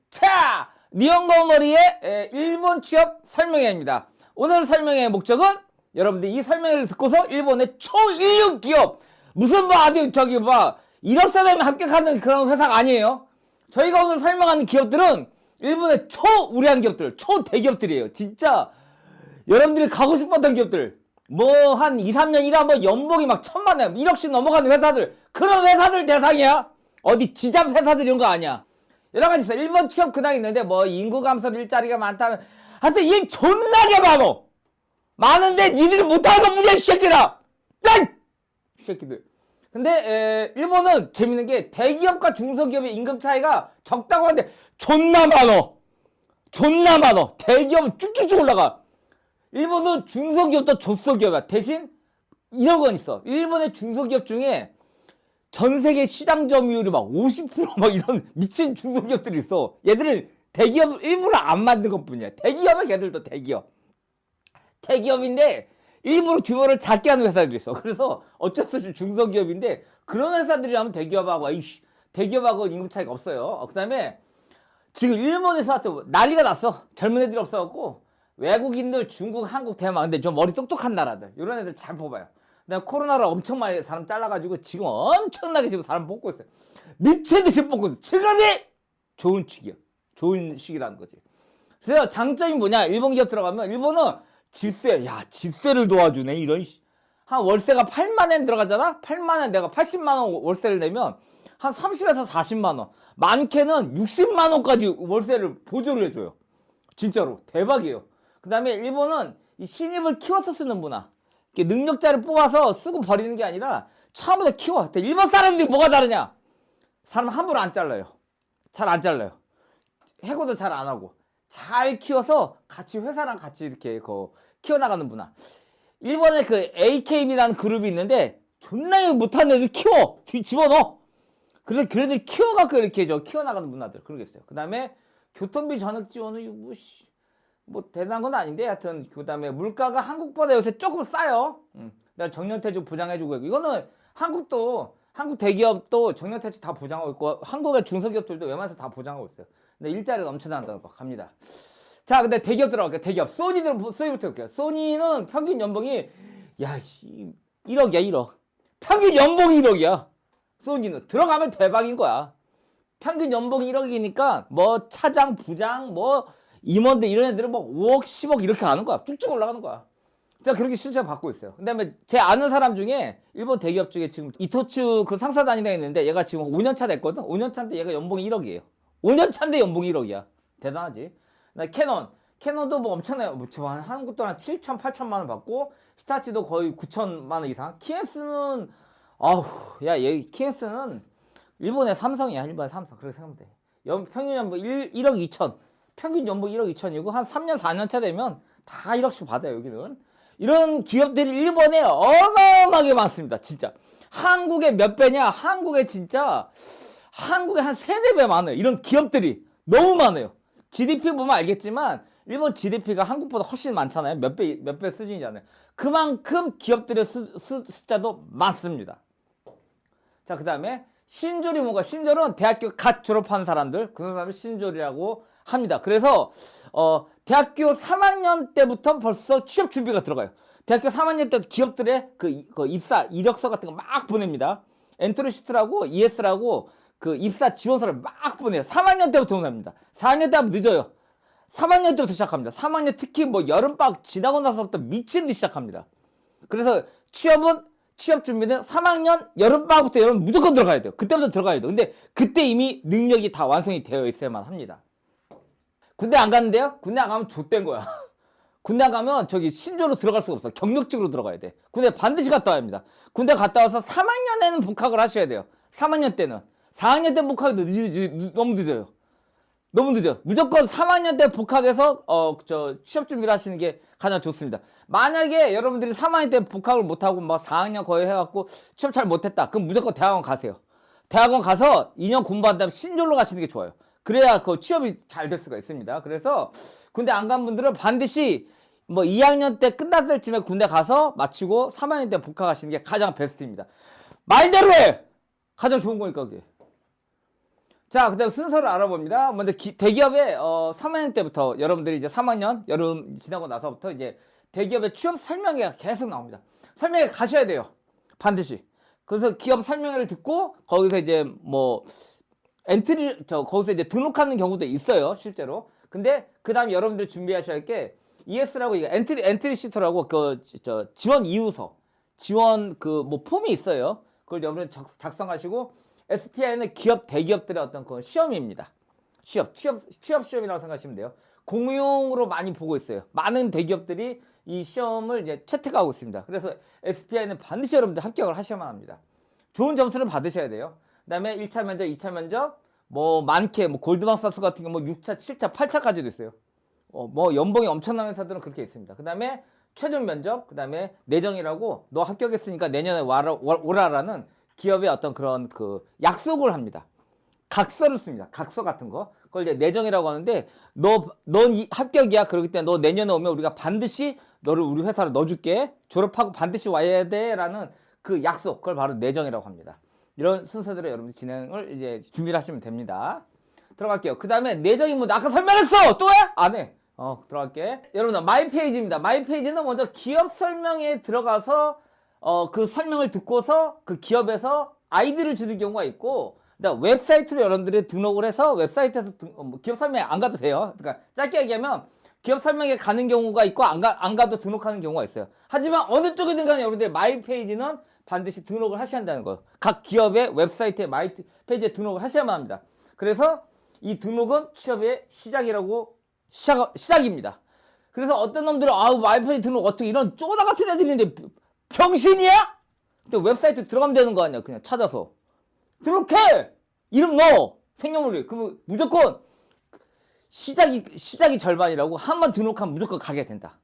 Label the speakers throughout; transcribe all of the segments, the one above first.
Speaker 1: 자, 니혼고머리의 일본 취업 설명회입니다. 오늘 설명회의 목적은 여러분들 이 설명회를 듣고서 일본의 초일류 기업, 무슨 어디 저기 1억 사람이 합격하는 그런 회사가 아니에요. 저희가 오늘 설명하는 기업들은 일본의 초우량 기업들, 초대기업들이에요. 진짜 여러분들이 가고 싶었던 기업들, 한 2, 3년 일하면 연봉이 막 1,000만 원, 1억씩 넘어가는 회사들, 그런 회사들 대상이야. 어디 지잡 회사들 이런 거 아니야. 여러 가지 있어. 일본 취업 근황이 있는데 인구 감소, 일자리가 많다면 하여튼 이 존나게 많은데 니들이 못하는 거 문제야 이 새끼들아. 이 새끼들. 근데 일본은 재밌는 게 대기업과 중소기업의 임금 차이가 적다고 하는데 존나 많어. 대기업은 쭉쭉쭉 올라가. 일본은 중소기업도 조소기업이야. 대신 이런 건 있어. 일본의 중소기업 중에 전 세계 시장 점유율이 50% 이런 미친 중소기업들이 있어. 얘들은 대기업 일부러 안 만든 것 뿐이야. 대기업은 걔들도 대기업인데 일부러 규모를 작게 하는 회사들이 있어. 그래서 어쩔 수 없이 중소기업인데 그런 회사들이라면 대기업하고 임금 차이가 없어요. 그 다음에 지금 일본에서 난리가 났어. 젊은 애들이 없어갖고 외국인들 중국, 한국, 대만, 근데 좀 머리 똑똑한 나라들 이런 애들 잘 뽑아요. 내가 코로나로 엄청 많이 사람 잘라가지고 지금 엄청나게 지금 사람 뽑고 있어요. 미친듯이 뽑고 있어요. 지금이 좋은 시기라는 거지. 그래서 장점이 뭐냐? 일본 기업 들어가면 일본은 집세를 도와주네. 한 월세가 8만엔 들어가잖아? 8만엔 내가 80만원 월세를 내면 한 30에서 40만원. 많게는 60만원까지 월세를 보조를 해줘요. 진짜로. 대박이에요. 그 다음에 일본은 이 신입을 키워서 쓰는 문화. 능력자를 뽑아서 쓰고 버리는 게 아니라 처음부터 키워. 일본 사람들이 뭐가 다르냐? 사람 함부로 안 잘라요. 잘 안 잘라요. 해고도 잘 안 하고. 잘 키워서 회사랑 같이 이렇게 키워나가는 문화. 일본에 그 AKB라는 그룹이 있는데 존나 못하는 애들 키워. 집어넣어. 그래서 그 애들 키워갖고 이렇게 키워나가는 문화들. 그런 게 있어요. 그 다음에 교통비 전액 지원은 대단한 건 아닌데 하여튼 그 다음에 물가가 한국보다 요새 조금 싸요. 내가 정년퇴직 보장해주고 이거는 한국 대기업도 정년퇴직 다 보장하고 있고 한국의 중소기업들도 웬만해서 다 보장하고 있어요. 근데 일자리가 넘쳐난다는 거 갑니다. 자, 근데 대기업 들어갈게요. 대기업. 소니부터 볼게요. 소니는 평균 연봉이 1억이야 1억. 평균 연봉이 1억이야. 소니는 들어가면 대박인 거야. 평균 연봉이 1억이니까 차장, 부장, 임원들 이런 애들은 5억, 10억 이렇게 가는 거야. 쭉쭉 올라가는 거야. 제가 그렇게 실제로 받고 있어요. 그 다음에 제 아는 사람 중에 일본 대기업 중에 지금 이토츠 그 상사 다니는 애 있는데 얘가 지금 5년차 됐거든? 5년차인데 얘가 연봉이 1억이에요. 5년차인데 연봉이 1억이야. 대단하지? 캐논도 엄청나요. 한국 돈 한 7천, 8천만 원 받고 히타치도 거의 9천만 원 이상. 키엔스는 키엔스는 일본의 삼성이야. 일본의 삼성. 그렇게 생각하면 돼. 평균 연봉 1억 2천. 평균 연봉 1억 2천이고 한 3년 4년 차 되면 다 1억씩 받아요. 여기는 이런 기업들이 일본에 어마어마하게 많습니다. 진짜 한국에 몇 배냐? 한국에 한 3, 4배 많아요. 이런 기업들이 너무 많아요. GDP 보면 알겠지만 일본 GDP가 한국보다 훨씬 많잖아요. 몇 배 수준이잖아요. 그만큼 기업들의 숫자도 많습니다. 자, 그 다음에 신졸이 뭔가? 신졸은 대학교 갓 졸업한 사람들, 그 사람을 신졸이라고 합니다. 그래서 대학교 3학년 때부터 벌써 취업 준비가 들어가요. 대학교 3학년 때 기업들의 그 입사 이력서 같은 거 막 보냅니다. 엔트리시트라고 ES라고 그 입사 지원서를 막 보내요. 3학년 때부터 보냅니다. 4학년 때 하면 늦어요. 3학년 때부터 시작합니다. 3학년 특히 여름방학 지나고 나서부터 미친 듯이 시작합니다. 그래서 취업 준비는 3학년 여름방학부터 여러분 무조건 들어가야 돼요. 그때부터 들어가야 돼요. 근데 그때 이미 능력이 다 완성이 되어 있어야만 합니다. 군대 안 갔는데요? 군대 안 가면 좆된 거야. 군대 안 가면 신조로 들어갈 수가 없어. 경력직으로 들어가야 돼. 군대 반드시 갔다 와야 합니다. 군대 갔다 와서 3학년에는 복학을 하셔야 돼요. 3학년 때는. 4학년 때 복학이 너무 늦어요. 너무 늦어. 무조건 3학년 때 복학해서 취업 준비를 하시는 게 가장 좋습니다. 만약에 여러분들이 3학년 때 복학을 못하고 4학년 거의 해갖고 취업 잘 못했다. 그럼 무조건 대학원 가세요. 대학원 가서 2년 공부한 다음에 신졸로 가시는 게 좋아요. 그래야 취업이 잘 될 수가 있습니다. 그래서 군대 안 간 분들은 반드시 2학년 때 끝났을 쯤에 군대 가서 마치고 3학년 때 복학하시는 게 가장 베스트입니다. 말대로 해! 가장 좋은 거니까, 그게. 자, 그 다음 순서를 알아봅니다. 먼저 대기업의 3학년 때부터 여러분들이 이제 3학년 여름 지나고 나서부터 이제 대기업의 취업 설명회가 계속 나옵니다. 설명회 가셔야 돼요. 반드시. 그래서 기업 설명회를 듣고 거기서 이제 뭐 거기서 이제 등록하는 경우도 있어요, 실제로. 근데 그 다음 여러분들이 준비하셔야 할 게 ES라고 이게 엔트리 시트라고 지원 이유서, 지원 뭐 폼이 있어요. 그걸 여러분들 작성하시고 SPI는 대기업들의 어떤 그 시험입니다. 취업 시험이라고 생각하시면 돼요. 공용으로 많이 보고 있어요. 많은 대기업들이 이 시험을 이제 채택하고 있습니다. 그래서 SPI는 반드시 여러분들 합격을 하셔야만 합니다. 좋은 점수를 받으셔야 돼요. 그 다음에 1차 면접, 2차 면접, 많게, 골드만삭스 같은 경우 6차, 7차, 8차까지도 있어요. 연봉이 엄청난 회사들은 그렇게 있습니다. 그 다음에 최종 면접, 그 다음에 내정이라고 너 합격했으니까 내년에 오라라는 기업의 어떤 그런 약속을 합니다. 각서를 씁니다. 각서 같은 거. 그걸 이제 내정이라고 하는데, 넌 합격이야. 그렇기 때문에 너 내년에 오면 우리가 반드시 너를 우리 회사로 넣어줄게. 졸업하고 반드시 와야 돼. 라는 그 약속. 그걸 바로 내정이라고 합니다. 이런 순서대로 여러분들 진행을 이제 준비를 하시면 됩니다. 들어갈게요. 그 다음에 내정이 나 아까 설명했어! 또 해? 안 해. 들어갈게. 여러분들, 마이페이지입니다. 마이페이지는 먼저 기업 설명에 들어가서 그 설명을 듣고서 그 기업에서 아이디를 주는 경우가 있고, 그다음 웹사이트로 여러분들이 등록을 해서 웹사이트에서 기업 설명에 안 가도 돼요. 그러니까 짧게 얘기하면 기업 설명에 가는 경우가 있고 안 가도 등록하는 경우가 있어요. 하지만 어느 쪽이든 간에 여러분들 마이페이지는 반드시 등록을 하셔야 한다는 거예요. 각 기업의 웹사이트에 마이페이지에 등록을 하셔야만 합니다. 그래서 이 등록은 취업의 시작입니다. 그래서 어떤 놈들은 마이페이지 등록 어떻게 이런 쪼다 같은 애들이 있는데 병신이야? 또 웹사이트 들어가면 되는 거 아니야. 그냥 찾아서 등록해! 이름 넣어! 생년월일. 그러면 무조건 시작이 절반이라고. 한번 등록하면 무조건 가게 된다.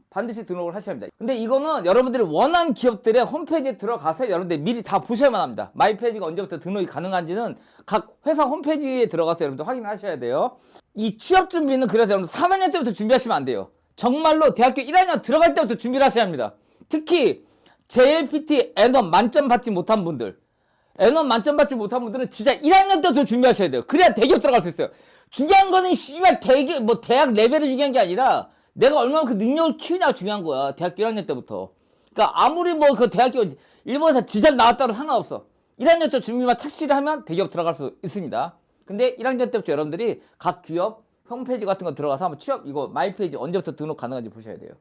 Speaker 1: 반드시 등록을 하셔야 합니다. 근데 이거는 여러분들이 원하는 기업들의 홈페이지에 들어가서 여러분들이 미리 다 보셔야만 합니다. 마이페이지가 언제부터 등록이 가능한지는 각 회사 홈페이지에 들어가서 여러분들 확인하셔야 돼요. 이 취업 준비는 그래서 여러분들 3학년 때부터 준비하시면 안 돼요. 정말로 대학교 1학년 들어갈 때부터 준비를 하셔야 합니다. 특히 JLPT N1 만점 받지 못한 분들, N1 만점 받지 못한 분들은 진짜 1학년 때부터 준비하셔야 돼요. 그래야 대기업 들어갈 수 있어요. 중요한 거는 씨발 대학 레벨이 중요한 게 아니라 내가 얼마나 그 능력을 키우냐가 중요한 거야. 대학교 1학년 때부터. 그러니까 아무리 그 대학교 일본에서 지적 나왔다고 상관없어. 1학년 때 준비만 착실히 하면 대기업 들어갈 수 있습니다. 근데 1학년 때부터 여러분들이 각 기업 홈페이지 같은 거 들어가서 한번 이거 마이페이지 언제부터 등록 가능한지 보셔야 돼요.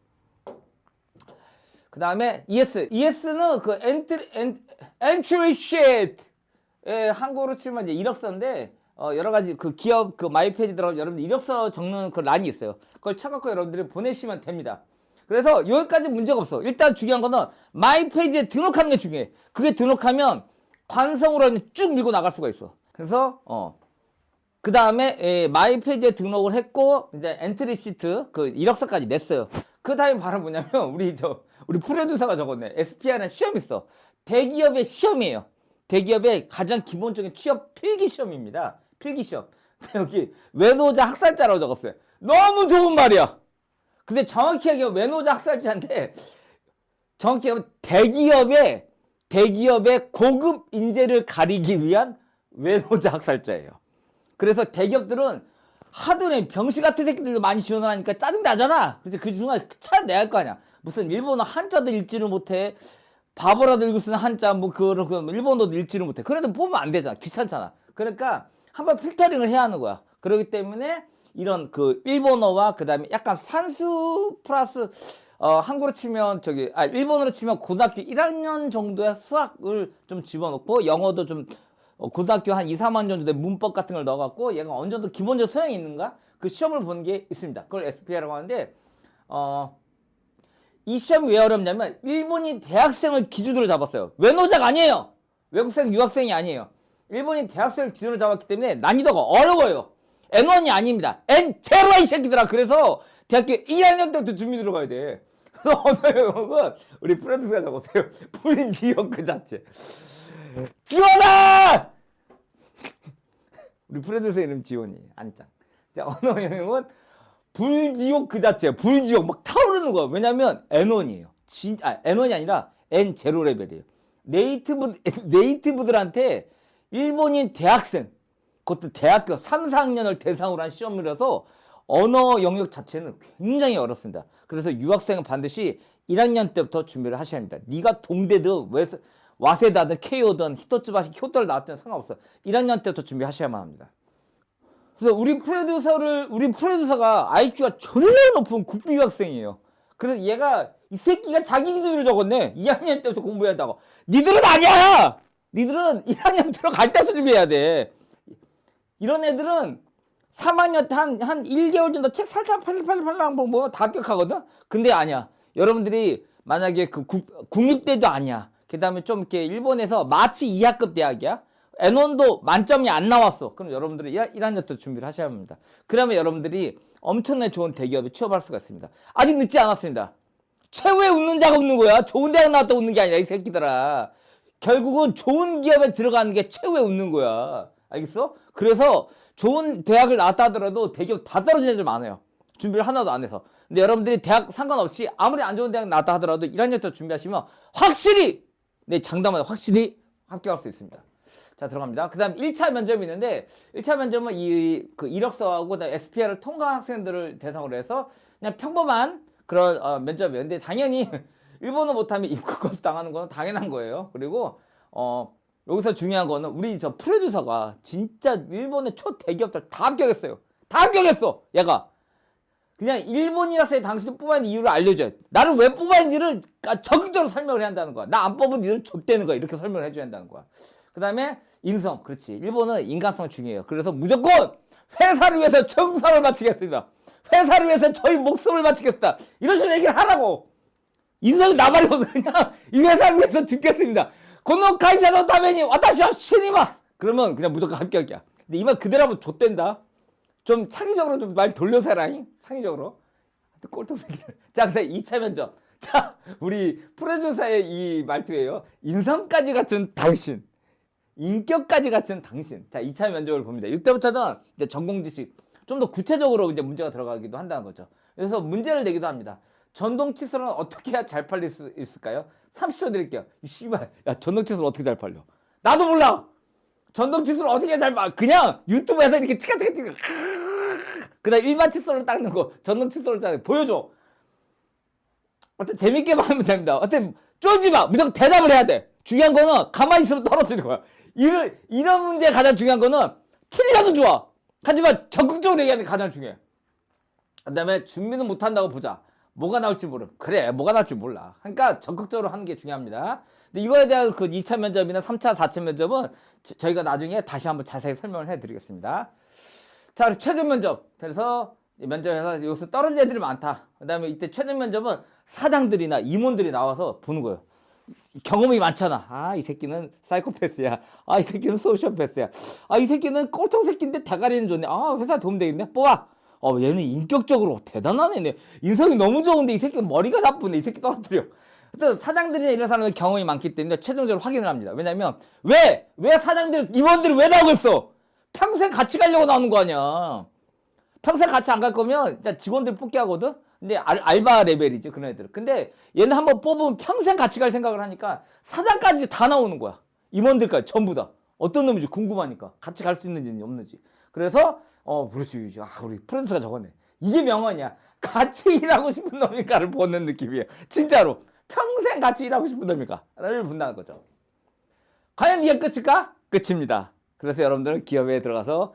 Speaker 1: 그 다음에 ES는 그 entry sheet. 한국어로 치면 이제 이력서인데, 여러 가지 그 기업 그 마이페이지 들어가면 여러분들 이력서 적는 그 란이 있어요. 그걸 쳐갖고 여러분들이 보내시면 됩니다. 그래서 여기까지 문제가 없어. 일단 중요한 거는 마이페이지에 등록하는 게 중요해. 그게 등록하면 관성으로 쭉 밀고 나갈 수가 있어. 그래서, 그 다음에 마이페이지에 등록을 했고, 이제 엔트리 시트 그 이력서까지 냈어요. 그 다음에 바로 뭐냐면, 우리 프로듀서가 적었네. SPI라는 시험이 있어. 대기업의 시험이에요. 대기업의 가장 기본적인 취업 필기 시험입니다. 필기 시험. 여기 외노자 학살자라고 적었어요. 너무 좋은 말이야. 근데 정확히 얘기하면 외노자 학살자인데, 정확히 얘기하면 대기업의 고급 인재를 가리기 위한 외노자 학살자예요. 그래서 대기업들은 하도 병신 같은 새끼들도 많이 지원을 하니까 짜증나잖아. 그래서 그 중간에 찾아내야 할 거 아니야. 무슨 일본어 한자도 읽지를 못해. 바보라도 읽을 수 있는 한자, 일본어도 읽지를 못해. 그래도 보면 안 되잖아. 귀찮잖아. 그러니까 한번 필터링을 해야 하는 거야. 그렇기 때문에 이런 그 일본어와 그 다음에 약간 산수 플러스, 한국으로 치면 일본어로 치면 고등학교 1학년 정도의 수학을 좀 집어넣고 영어도 좀 고등학교 한 2, 3학년 정도 된 문법 같은 걸 넣어갖고 얘가 어느 정도 기본적 소양이 있는가? 그 시험을 보는 게 있습니다. 그걸 SPI라고 하는데, 이 시험이 왜 어렵냐면 일본인 대학생을 기준으로 잡았어요. 외노자가 아니에요. 외국생, 유학생이 아니에요. 일본인 대학생을 기준으로 잡았기 때문에 난이도가 어려워요. N1이 아닙니다. N0야 이 새끼들아. 그래서 대학교 1학년 때부터 준비 들어가야 돼. 그래서 오늘 우리 프로듀서가 적었어요. 불지옥 그 자체. 지원아! 우리 프로듀서 이름 지원이 안짱. 자, 언어 영역은 불지옥 그 자체야. 불지옥 막 타오르는 거야. 왜냐면 N1이에요. N1이 아니라 N0 레벨이에요. 네이티브들한테 일본인 대학생, 그것도 대학교 3, 4학년을 대상으로 한 시험이라서 언어 영역 자체는 굉장히 어렵습니다. 그래서 유학생은 반드시 1학년 때부터 준비를 하셔야 합니다. 네가 동대든 와세다든 케이오든 히토츠바시 교토를 나왔든 상관없어. 1학년 때부터 준비하셔야만 합니다. 그래서 우리 프로듀서가 IQ가 존나 높은 국비 유학생이에요. 그래서 얘가 이 새끼가 자기 기준으로 적었네. 2학년 때부터 공부해야 한다고. 니들은 아니야. 니들은 1학년 들어갈 때부터 준비해야 돼. 이런 애들은 3학년 한 1개월 정도 책 살짝 팔랑 보면 다 합격하거든? 근데 아니야. 여러분들이 만약에 그 국립대도 아니야. 그 다음에 좀 이렇게 일본에서 마치 2학급 대학이야. N1도 만점이 안 나왔어. 그럼 여러분들이 1학년 때 준비를 하셔야 합니다. 그러면 여러분들이 엄청나게 좋은 대기업에 취업할 수가 있습니다. 아직 늦지 않았습니다. 최후에 웃는 자가 웃는 거야. 좋은 대학 나왔다 웃는 게 아니라 이 새끼들아. 결국은 좋은 기업에 들어가는 게 최후에 웃는 거야. 알겠어? 그래서 좋은 대학을 나왔다 하더라도 대기업 다 떨어진 애들 많아요. 준비를 하나도 안 해서. 근데 여러분들이 대학 상관없이 아무리 안 좋은 대학 나왔다 하더라도 1학년 때 준비하시면 확실히 장담하다 확실히 합격할 수 있습니다. 자, 들어갑니다. 그 다음 1차 면접이 있는데 1차 면접은 그 이력서하고 SPR을 통과한 학생들을 대상으로 해서 그냥 평범한 그런 면접이에요. 근데 당연히 일본어 못하면 입국컷 당하는 건 당연한 거예요. 그리고 여기서 중요한 거는 우리 저 프로듀서가 진짜 일본의 초대기업들 다 합격했어요. 다 합격했어. 얘가 그냥 일본이라서 당신을 뽑아낸 이유를 알려줘요. 나를 왜 뽑았는지를 적극적으로 설명을 해야 한다는 거야. 나 안 뽑으면 니들 좆되는 거야. 이렇게 설명을 해줘야 한다는 거야. 그 다음에 인성. 그렇지. 일본은 인간성 중요해요. 그래서 무조건 회사를 위해서 정성을 바치겠습니다. 회사를 위해서 저희 목숨을 바치겠다. 이런 식으로 얘기를 하라고. 인성이 나발이 없어. 그냥 이 회사를 위해서 죽겠습니다. 고노 카이샤노 타메니 와타시와 시니마스. 그러면 그냥 무조건 합격이야. 근데 이 말 그대로 하면 좆된다. 좀 창의적으로 좀 말 돌려서 해라잉. 창의적으로. 꼴통새끼들. 자, 그다음 2차 면접. 자, 우리 프로듀서의 이 말투예요. 인성까지 갖춘 당신. 인격까지 갖춘 당신. 자, 2차 면접을 봅니다. 이때부터는 이제 전공 지식 좀 더 구체적으로 이제 문제가 들어가기도 한다는 거죠. 그래서 문제를 내기도 합니다. 전동 칫솔은 어떻게 해야 잘 팔릴 수 있을까요? 30초 드릴게요. 씨발, 야, 전동 칫솔 어떻게 잘 팔려? 나도 몰라. 전동 칫솔 어떻게 잘 팔려? 그냥 유튜브에서 이렇게 치카치카 그다음 일반 칫솔로 닦는 거, 전동 칫솔로 닦는 거 보여줘. 어떤 재밌게만 하면 됩니다. 어떤 쫄지 마. 무조건 대답을 해야 돼. 중요한 거는 가만히 있으면 떨어지는 거야. 이런 문제 가장 중요한 거는 틀려도 좋아. 하지만 적극적으로 얘기하는 게 가장 중요해. 그 다음에 준비는 못한다고 보자. 뭐가 나올지 모름. 그래, 뭐가 나올지 몰라. 그러니까 적극적으로 하는 게 중요합니다. 근데 이거에 대한 그 2차 면접이나 3차, 4차 면접은 저희가 나중에 다시 한번 자세히 설명을 해드리겠습니다. 자, 최종 면접. 그래서 면접에서 여기서 떨어진 애들이 많다. 그 다음에 이때 최종 면접은 사장들이나 임원들이 나와서 보는 거예요. 경험이 많잖아. 아, 이 새끼는 사이코패스야. 아, 이 새끼는 소시오패스야. 아, 이 새끼는 꼴통 새끼인데 대가리는 좋네. 아, 회사 도움 되겠네. 뽑아. 얘는 인격적으로 대단한 애네. 인성이 너무 좋은데 이 새끼는 머리가 나쁘네. 이 새끼 떨어뜨려. 그래서 사장들이나 이런 사람은 경험이 많기 때문에 최종적으로 확인을 합니다. 왜냐면 왜 임원들이 왜 나오겠어? 평생 같이 가려고 나오는 거 아니야. 평생 같이 안 갈 거면 일단 직원들 뽑기 하거든. 근데 알바 레벨이지 그런 애들은. 근데 얘는 한번 뽑으면 평생 같이 갈 생각을 하니까 사장까지 다 나오는 거야. 임원들까지 전부 다. 어떤 놈인지 궁금하니까. 같이 갈 수 있는지 없는지. 그래서 그렇지. 우리 프로듀서가 적었네. 이게 명언이야. 같이 일하고 싶은 놈인가를 보는 느낌이에요. 진짜로. 평생 같이 일하고 싶은 놈인가를 본다는 거죠. 과연 이게 끝일까? 끝입니다. 그래서 여러분들은 기업에 들어가서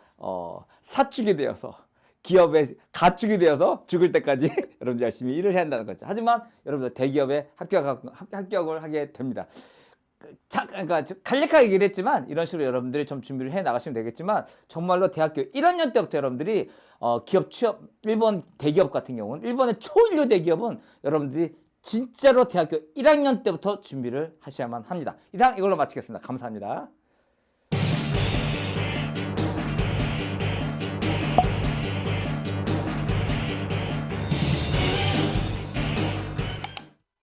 Speaker 1: 사축이 되어서 기업에 가축이 되어서 죽을 때까지 여러분들 열심히 일을 해야 한다는 거죠. 하지만 여러분들 대기업에 합격을 하게 됩니다. 그러니까 간략하게 얘기를 했지만 이런 식으로 여러분들이 좀 준비를 해 나가시면 되겠지만 정말로 대학교 1학년 때부터 여러분들이 기업 취업, 일본 대기업 같은 경우는 일본의 초일류 대기업은 여러분들이 진짜로 대학교 1학년 때부터 준비를 하셔야만 합니다. 이상 이걸로 마치겠습니다. 감사합니다.